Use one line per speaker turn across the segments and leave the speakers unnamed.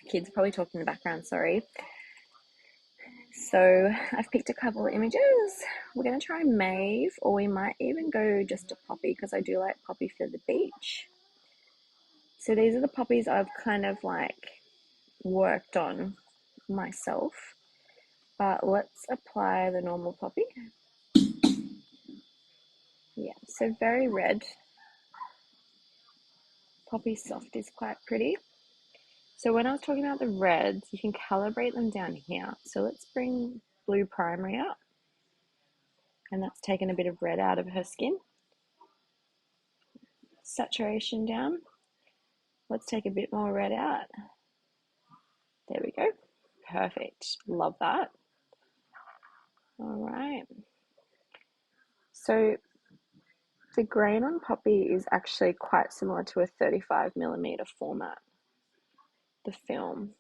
Kids are probably talking in the background, sorry. So I've picked a couple of images. We're going to try Maeve, or we might even go just to Poppy, because I do like Poppy for the beach. So these are the poppies I've kind of like worked on myself. But let's apply the normal poppy. Yeah, so very red. Poppy soft is quite pretty. So when I was talking about the reds, you can calibrate them down here. So let's bring blue primary up. And that's taken a bit of red out of her skin. Saturation down. Let's take a bit more red out. There we go. Perfect. Love that. All right. So the grain on Poppy is actually quite similar to a 35mm format, the film.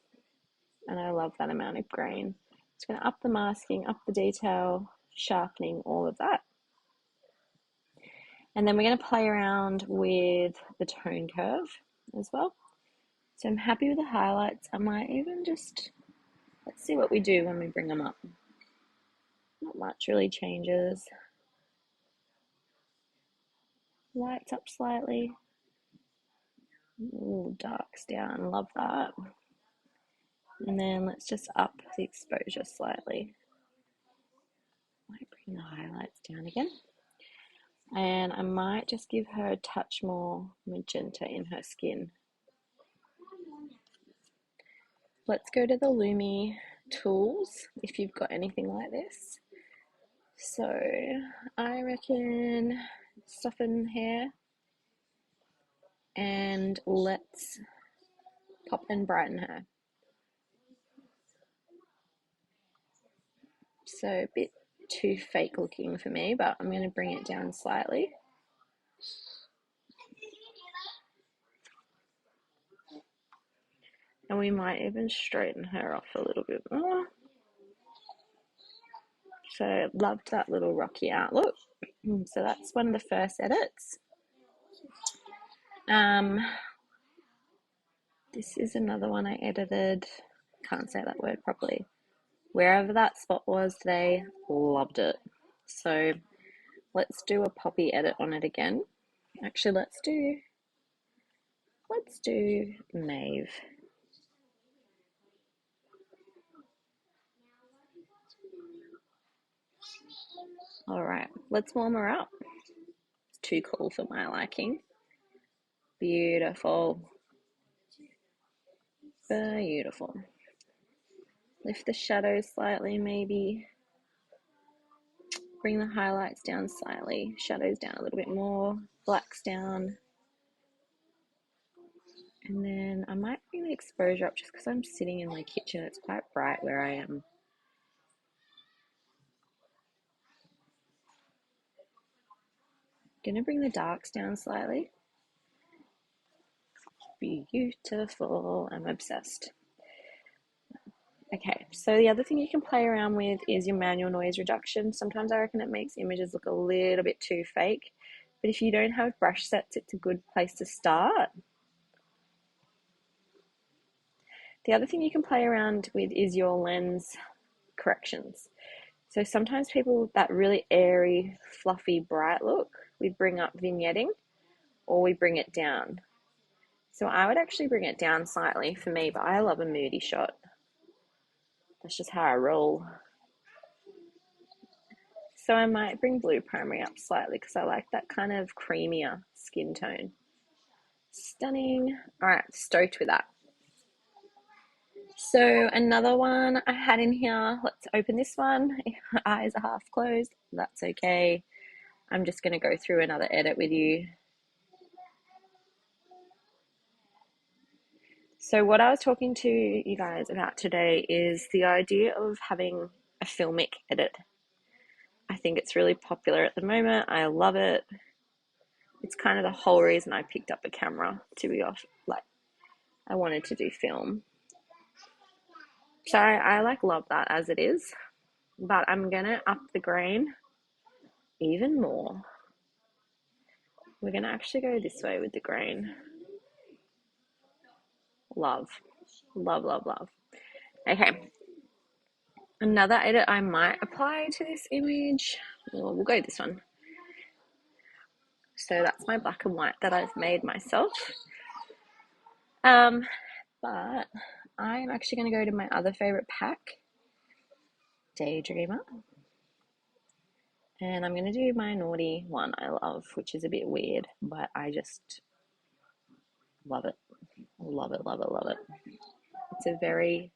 And I love that amount of grain. It's going to up the masking, up the detail, sharpening, all of that. And then we're going to play around with the tone curve as well. So I'm happy with the highlights. I might even just, let's see what we do when we bring them up. Not much really changes. Lights up slightly. Ooh, darks down, love that. And then let's just up the exposure slightly. Might bring the highlights down again. And I might just give her a touch more magenta in her skin. Let's go to the Lumi tools, if you've got anything like this. So I reckon soften hair, and let's pop and brighten her. So a bit too fake looking for me, but I'm going to bring it down slightly. And we might even straighten her off a little bit more. So loved that little rocky outlook. So that's one of the first edits. This is another one I edited. Can't say that word properly. Wherever that spot was today, loved it. So let's do a poppy edit on it again. Actually, let's do Maeve. All right, let's warm her up. It's too cool for my liking. Beautiful. Beautiful. Lift the shadows slightly, maybe. Bring the highlights down slightly. Shadows down a little bit more. Blacks down. And then I might bring the exposure up just because I'm sitting in my kitchen. It's quite bright where I am. Gonna bring the darks down slightly. Beautiful. I'm obsessed. Okay, so the other thing you can play around with is your manual noise reduction. Sometimes I reckon it makes images look a little bit too fake, but if you don't have brush sets, it's a good place to start. The other thing you can play around with is your lens corrections. So sometimes people with that really airy, fluffy, bright look, we bring up vignetting or we bring it down. So I would actually bring it down slightly for me, but I love a moody shot. That's just how I roll. So I might bring blue primary up slightly because I like that kind of creamier skin tone. Stunning. All right, stoked with that. So another one I had in here, let's open this one. My eyes are half closed, that's okay. I'm just going to go through another edit with you. So what I was talking to you guys about today is the idea of having a filmic edit. I think it's really popular at the moment. I love it. It's kind of the whole reason I picked up a camera, to be off. Like, I wanted to do film. So I like love that as it is, but I'm gonna up the grain even more. We're gonna actually go this way with the grain. Love. Love, love, love. Okay, another edit I might apply to this image. Well, we'll go this one. So that's my black and white that I've made myself. Um, but I'm actually going to go to my other favorite pack, Daydreamer. And I'm going to do my naughty one I love, which is a bit weird, but I just love it. Love it, love it, love it. It's a very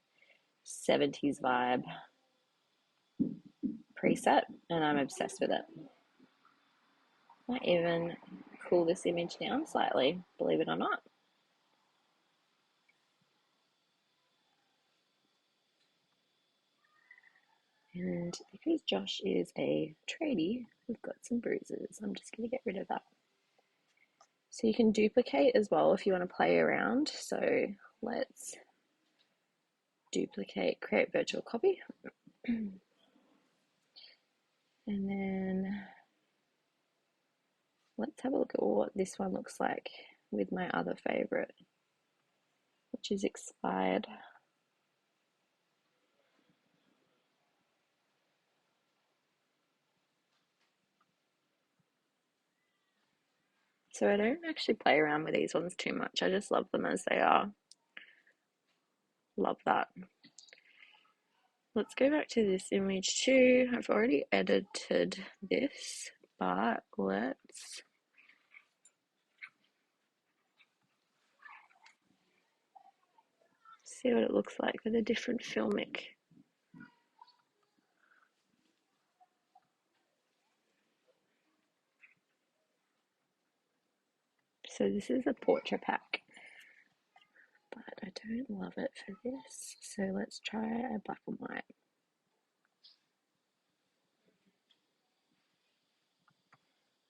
70s vibe preset, and I'm obsessed with it. Might even cool this image down slightly, believe it or not. And because Josh is a tradie, we've got some bruises. I'm just going to get rid of that. So you can duplicate as well if you want to play around. So let's duplicate, create virtual copy. And then let's have a look at what this one looks like with my other favorite, which is expired. So I don't actually play around with these ones too much. I just love them as they are. Love that. Let's go back to this image too. I've already edited this, but let's see what it looks like with a different filmic. So this is a portrait pack, but I don't love it for this. So let's try a black and white.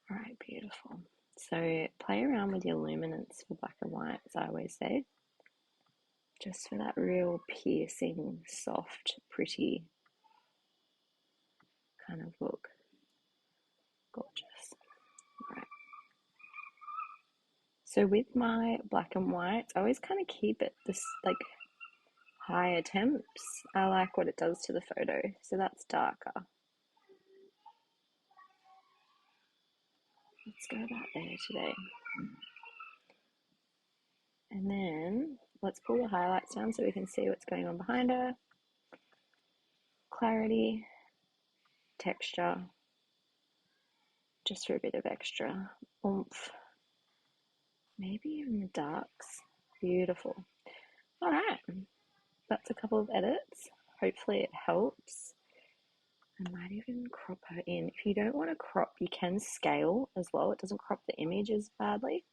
All right, beautiful. So play around with your luminance for black and white, as I always say, just for that real piercing, soft, pretty kind of look. Gorgeous. All right. So with my black and whites, I always kind of keep it this like higher temps. I like what it does to the photo. So that's darker. Let's go about there today. And then let's pull the highlights down so we can see what's going on behind her. Clarity, texture, just for a bit of extra oomph. Maybe even the darks. Beautiful. All right, that's a couple of edits. Hopefully it helps. I might even crop her in. If you don't want to crop, you can scale as well. It doesn't crop the image as badly.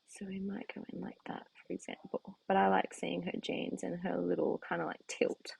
So we might go in like that, for example. But I like seeing her jeans and her little kind of like tilt.